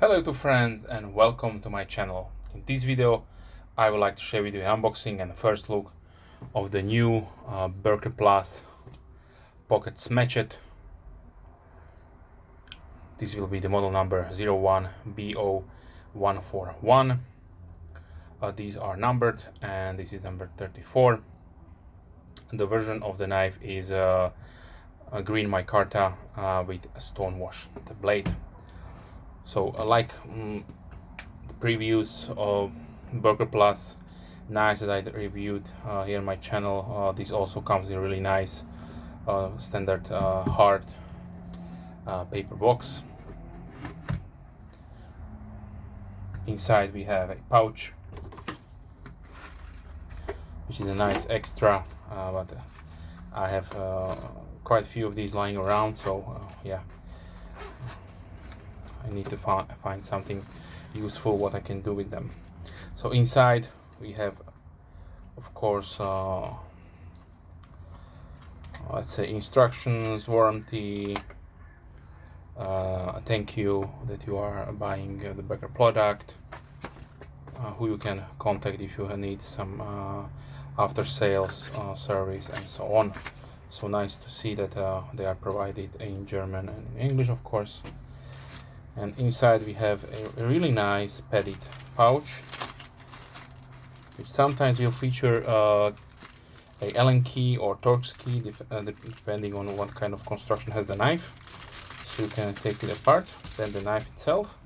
Hello to friends and welcome to my channel. In this video I would like to share with you an unboxing and a first look of the new Boker Plus pocket Smatchet. This will be the model number 01BO141. These are numbered and this is number 34. The version of the knife is a green micarta with a Stonewash, the blade. So like the previous Boker Plus knives that I reviewed here on my channel, this also comes in a really nice standard hard paper box. Inside we have a pouch, which is a nice extra, but I have quite a few of these lying around, so yeah, I need to find something useful what I can do with them. So inside we have, of course, let's say instructions, warranty, a thank you that you are buying the Boker product, who you can contact if you need some after sales service and so on. So nice to see that they are provided in German and in English, of course. And inside we have a really nice padded pouch, which sometimes will feature a Allen key or Torx key, depending on what kind of construction has the knife. So you can take it apart, then the knife itself,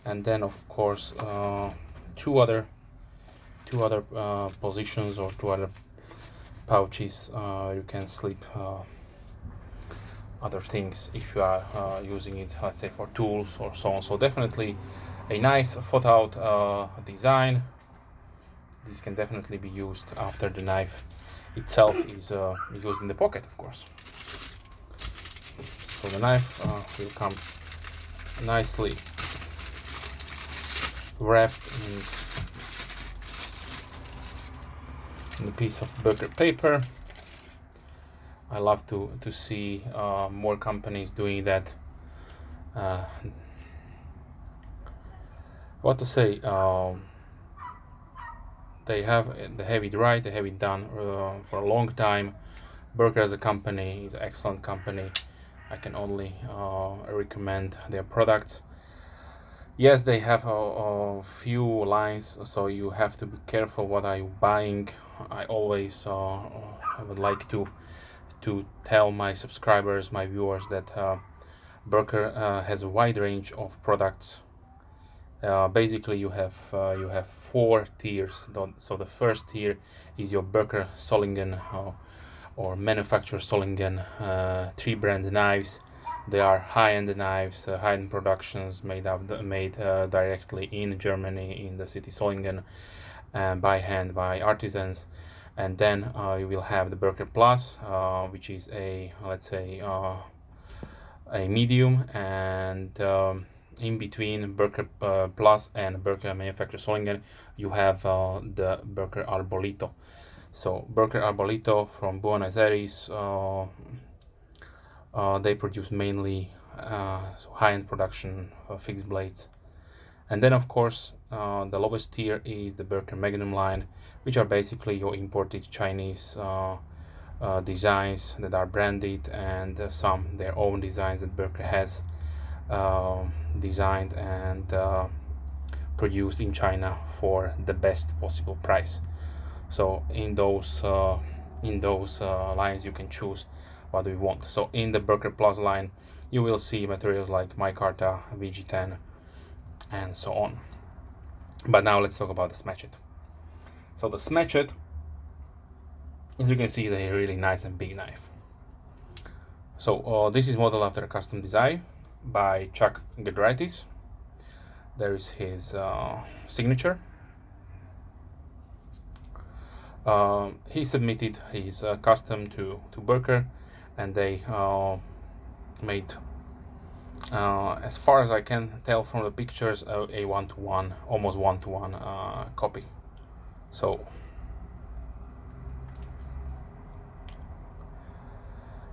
and then of course two other positions or two other pouches. You can slip other things if you are using it, let's say, for tools or so on. So definitely a nice thought out design. This can definitely be used after the knife itself is used in the pocket, of course. So the knife will come nicely wrapped in a piece of Boker paper. I love to see more companies doing that. What to say? They have the heavy right, they have it done for a long time. Boker as a company is an excellent company. I can only recommend their products. Yes, they have a few lines, so you have to be careful what are you buying. I always would like to tell my subscribers, my viewers, that Boker has a wide range of products. Basically you have 4 tiers. So the first tier is your Boker Solingen or manufacturer Solingen 3 brand knives. They are high-end knives, high-end productions made directly in Germany, in the city Solingen, by hand, by artisans. And then you will have the Boker Plus, which is a, let's say, a medium, and in between Boker Plus and Boker manufacturer Solingen, you have the Boker Arbolito. So Boker Arbolito from Buenos Aires, they produce mainly so high-end production fixed blades. And then of course the lowest tier is the Boker Magnum line, which are basically your imported Chinese designs that are branded, and some their own designs that Boker has designed and produced in China for the best possible price. So in those lines you can choose what you want. So in the Boker Plus line you will see materials like micarta, VG10 and so on. But now let's talk about the Smatchet. So the Smatchet, as you can see, is a really nice and big knife. So this is modeled after a custom design by Gedraitis. There is his signature. He submitted his custom to Boker, and they made, as far as I can tell from the pictures, a one-to-one, almost one-to-one copy. So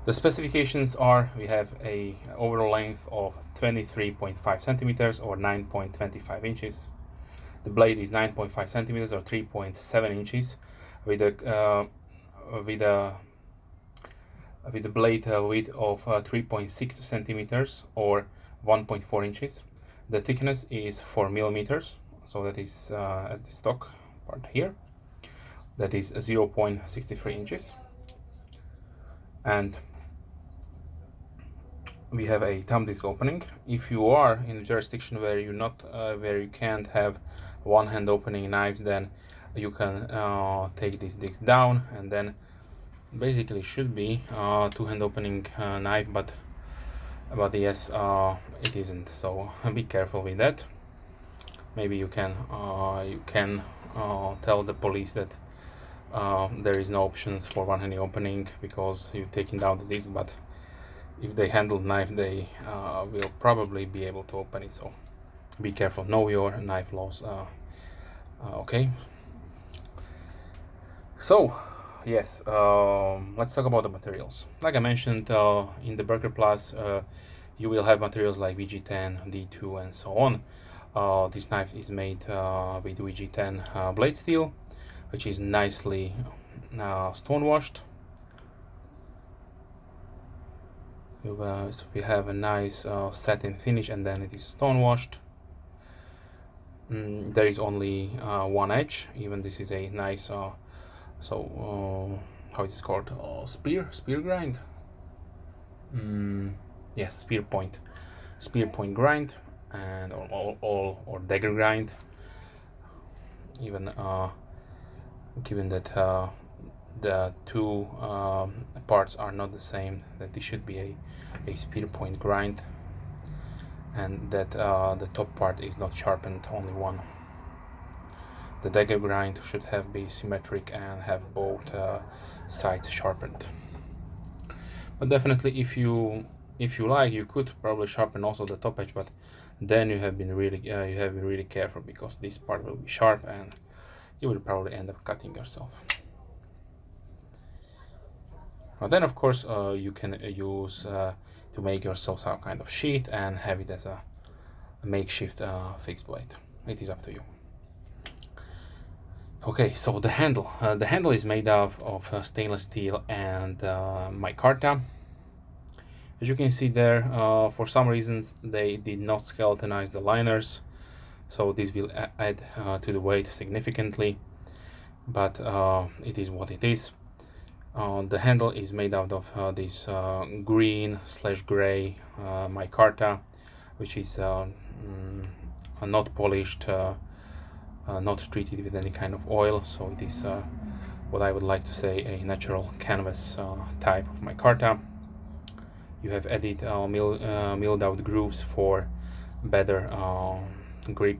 The specifications are, we have a overall length of 23.5 centimeters or 9.25 inches. The blade is 9.5 centimeters or 3.7 inches with a blade width of 3.6 centimeters or 1.4 inches. The thickness is 4 millimeters, so that is at the stock part here. That is 0.63 inches. And we have a thumb disc opening. If you are in a jurisdiction where you can't have one hand opening knives, then you can take this disc down, and then basically should be two hand opening knife, but yes, it isn't, so be careful with that. Maybe you can tell the police that there is no options for one hand opening because you're taking down the disc, but if they handle the knife, they will probably be able to open it, so be careful, know your knife laws. Okay, so yes, let's talk about the materials. Like I mentioned, in the Boker Plus, you will have materials like VG10, D2, and so on. This knife is made with VG10 blade steel, which is nicely stonewashed. So we have a nice satin finish, and then it is stonewashed. There is only one edge. Even this is a nice how is it called? Spear grind. Yes, spear point grind, and or dagger grind. Even given that the two parts are not the same, that this should be a spear point grind, and that the top part is not sharpened, only one. The dagger grind should be symmetric and have both sides sharpened. But definitely, if you like, you could probably sharpen also the top edge, but then you have been really careful, because this part will be sharp and you will probably end up cutting yourself. But then, of course, you can use to make yourself some kind of sheath and have it as a makeshift fixed blade. It is up to you. Okay, so the handle. The handle is made of stainless steel and micarta. As you can see there, for some reasons they did not skeletonize the liners, so this will add to the weight significantly, but it is what it is. The handle is made out of this green/gray micarta, which is not polished, not treated with any kind of oil, so it is what I would like to say a natural canvas type of micarta. You have added milled out grooves for better grip,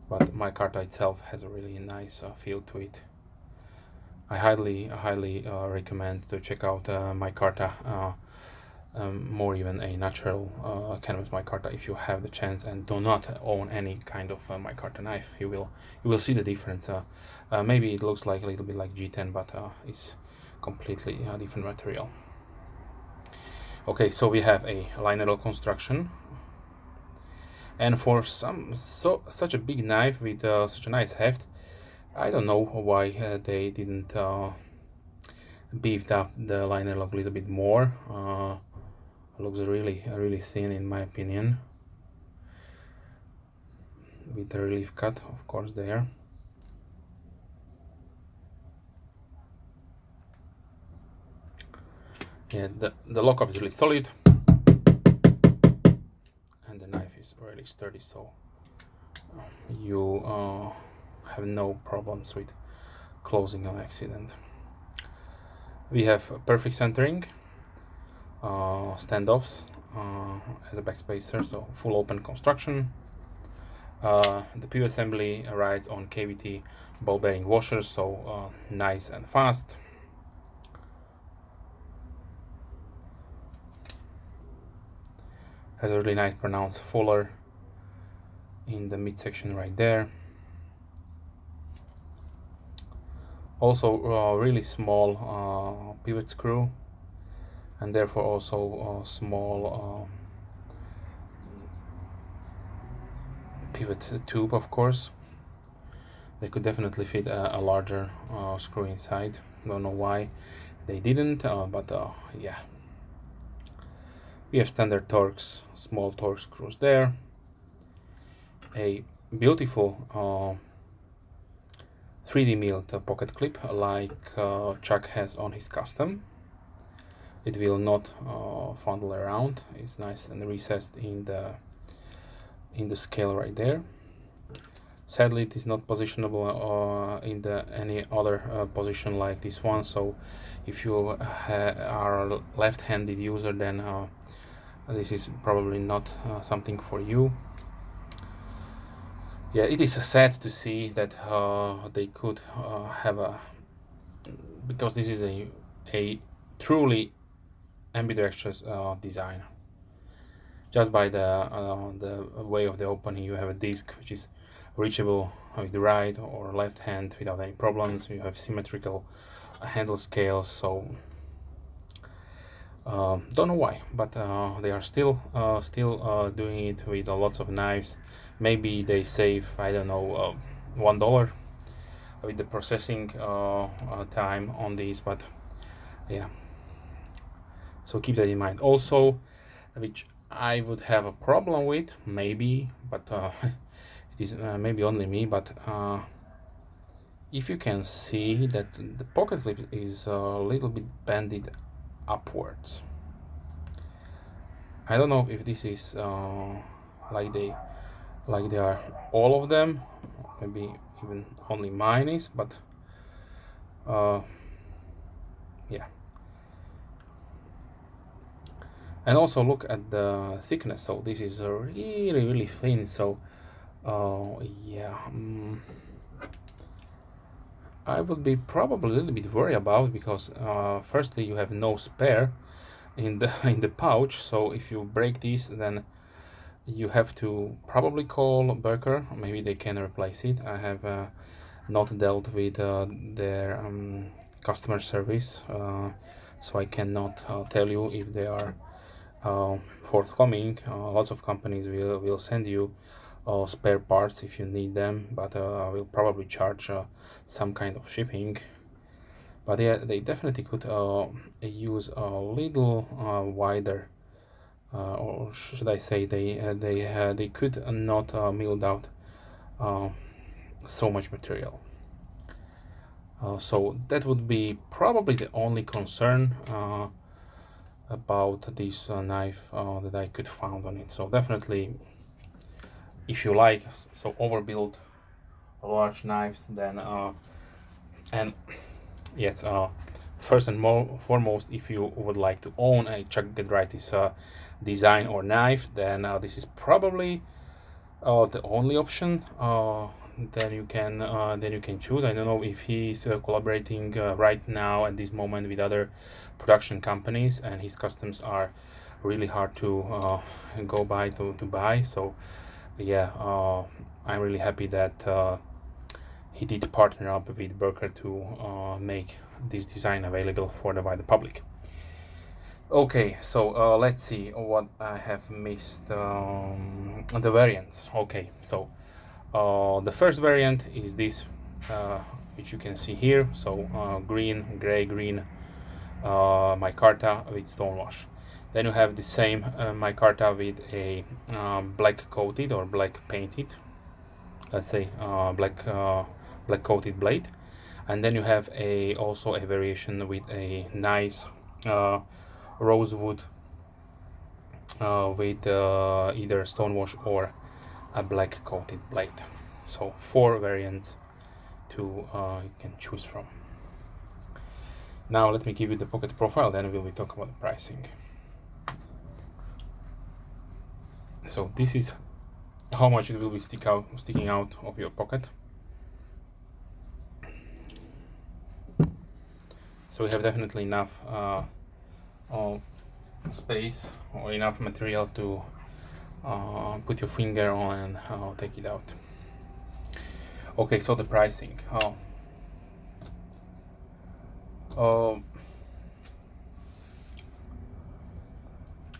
but micarta itself has a really nice feel to it. I highly recommend to check out micarta, more even a natural canvas micarta, if you have the chance and do not own any kind of micarta knife. You will see the difference. Maybe it looks like a little bit like G10, but it's completely different material. Okay, so we have a lineral construction, and for such a big knife with such a nice heft, I don't know why they didn't beefed up the liner lock a little bit more. Looks really thin, in my opinion, with the relief cut, of course, there. Yeah, the lockup is really solid, and the knife is really sturdy, so you have no problems with closing on accident. We have perfect centering, standoffs as a backspacer, so full open construction. The PU assembly rides on KVT ball bearing washers, so nice and fast. Has a really nice pronounced fuller in the midsection right there. Also really small pivot screw and therefore also a small pivot tube, of course. They could definitely fit a larger screw inside. Don't know why they didn't, but yeah. We have standard Torx, small Torx screws there. A beautiful 3D milled pocket clip like Chuck has on his custom. It will not fondle around. It's nice and recessed in the scale right there. Sadly, it is not positionable in any other position like this one. So, if you are a left-handed user, then this is probably not something for you. Yeah, it is sad to see that they could have because this is a truly ambidextrous design. Just by the way of the opening, you have a disc which is reachable with the right or left hand without any problems. You have symmetrical handle scales, so don't know why, but they are still doing it with lots of knives. Maybe they save, I don't know, $1 with the processing time on these, but yeah. So keep that in mind. Also, which I would have a problem with, maybe, but it is maybe only me, but if you can see that the pocket clip is a little bit bended upwards. I don't know if this is like they are all of them, maybe even only mine is, but yeah. And also look at the thickness. So this is really thin. So yeah, I would be probably a little bit worried about, because firstly you have no spare in the in the pouch. So if you break this, then you have to probably call Boker. Maybe they can replace it. I have not dealt with their customer service, so I cannot tell you if they are forthcoming. Lots of companies will send you spare parts if you need them, but will probably charge some kind of shipping. But yeah, they definitely could use a little wider, or should I say, they could not milled out so much material. So that would be probably the only concern about this knife that I could find on it. So definitely, if you like so overbuild large knives, then and yes, first and foremost, if you would like to own a Chuck Gedraitis design or knife, then this is probably the only option. Then you can choose. I don't know if he's collaborating right now at this moment with other production companies, and his customs are really hard to go by to buy. So yeah, I'm really happy that he did partner up with Boker to make this design available for the wider public. Okay, so let's see what I have missed. The variants. Okay, so the first variant is this, which you can see here. So gray green micarta with Stonewash. Then you have the same micarta with a black coated or black painted, let's say black coated blade. And then you have also a variation with a nice rosewood with either Stonewash or a black coated blade. So 4 variants to you can choose from. Now let me give you the pocket profile, then we will talk about the pricing. So this is how much it will be sticking out of your pocket. So we have definitely enough space or enough material to put your finger on and take it out. Okay, so the pricing.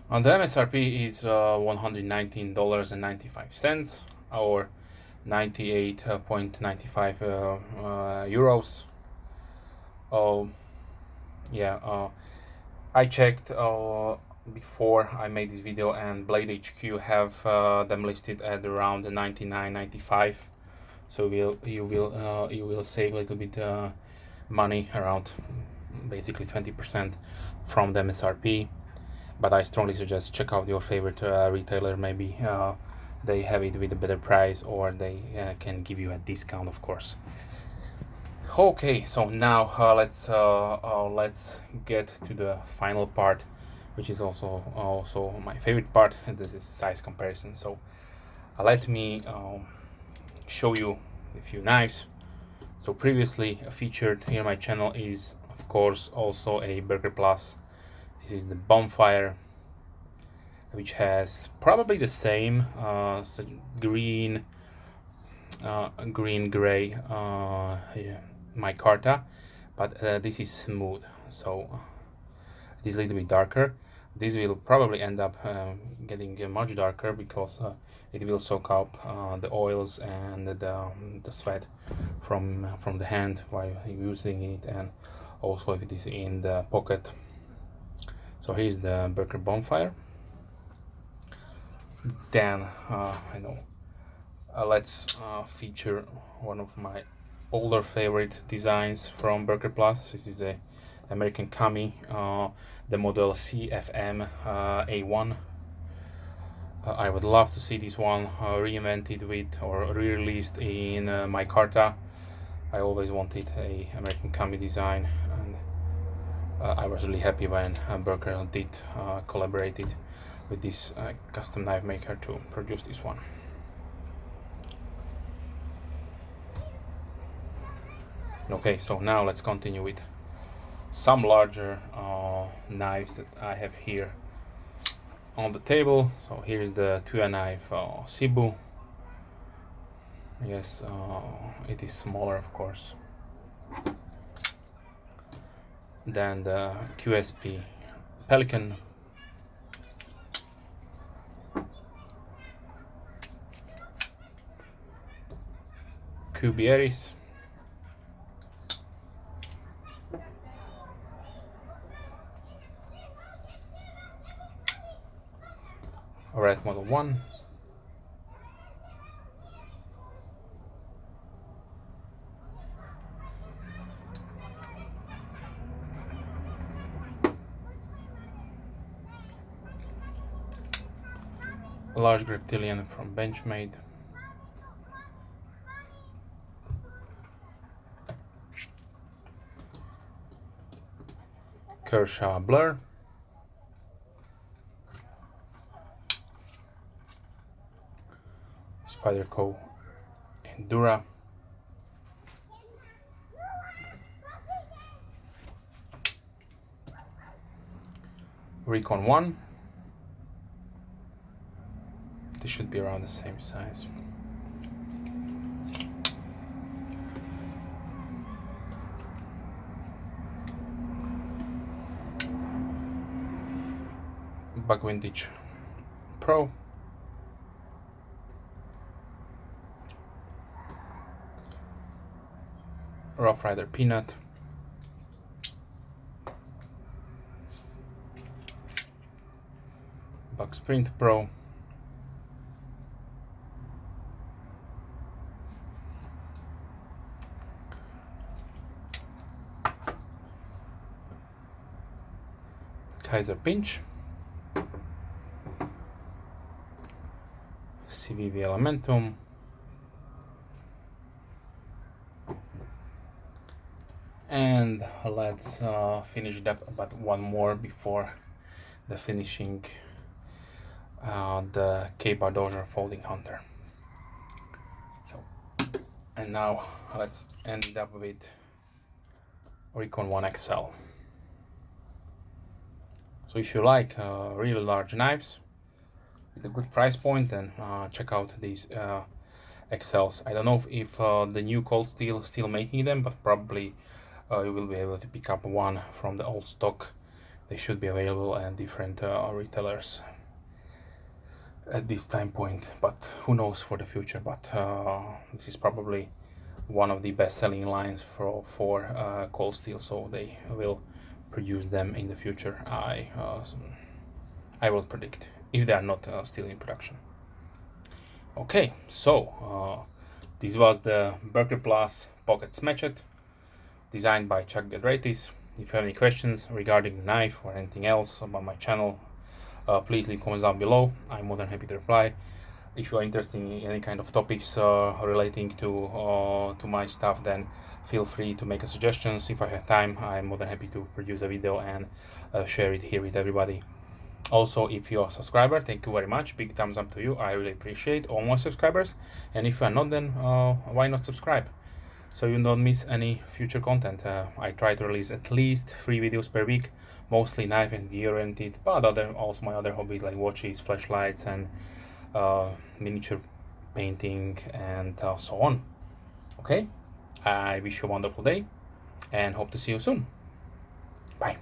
On the MSRP is $119.95 or 98.95 euros. Yeah, I checked before I made this video, and Blade HQ have them listed at around 99.95. So you will save a little bit money, around basically 20% from the MSRP. But I strongly suggest check out your favorite retailer. Maybe they have it with a better price, or they can give you a discount, of course. Okay, so now let's get to the final part, which is also my favorite part, and this is size comparison. So let me show you a few knives. So previously featured here on my channel is, of course, also a Boker Plus. This is the Bonfire, which has probably the same green gray micarta, but this is smooth, so it is a little bit darker. This will probably end up getting much darker because it will soak up the oils and the sweat from the hand while using it, and also if it is in the pocket. So here's the Boker Bonfire. Then let's feature one of my older favorite designs from Boker Plus. This is a American Kami, the model CFM A1. I would love to see this one reinvented with or re-released in micarta. I always wanted a American Kami design, and I was really happy when Boker did collaborated with this custom knife maker to produce this one. Okay, so now let's continue with some larger knives that I have here on the table. So here's the Tuya knife Cebu. Yes, it is smaller, of course, than the QSP Pelican. Gedraitis. Red Model 1. A large reptilian from Benchmade. Kershaw Blur. Spyderco Endura. Recon 1. This should be around the same size. Buck Vintage Pro. Rough Rider Peanut. Buck Sprint Pro. Kaiser Pinch. CVV Elementum. And let's finish it up, but one more before the finishing, the K-Bar Dozier Folding Hunter. So, and now let's end it up with Recon 1 XL. So if you like really large knives with a good price point, then check out these XLs. I don't know if the new Cold Steel still making them, but probably you will be able to pick up one from the old stock they should be available at different retailers at this time point, but who knows for the future. But this is probably one of the best selling lines for cold steel, so they will produce them in the future. I will predict, if they are not still in production. Okay, so this was the Boker Plus Pocket Smatchet, designed by Gedraitis. If you have any questions regarding the knife or anything else about my channel, please leave comments down below. I'm more than happy to reply. If you are interested in any kind of topics relating to my stuff, then feel free to make suggestions. If I have time, I'm more than happy to produce a video and share it here with everybody. Also, if you're a subscriber, thank you very much. Big thumbs up to you. I really appreciate all my subscribers. And if you are not, then why not subscribe, so you don't miss any future content. I try to release at least 3 videos per week, mostly knife and gear oriented, but also my other hobbies like watches, flashlights, and miniature painting, and so on. Okay, I wish you a wonderful day and hope to see you soon. Bye.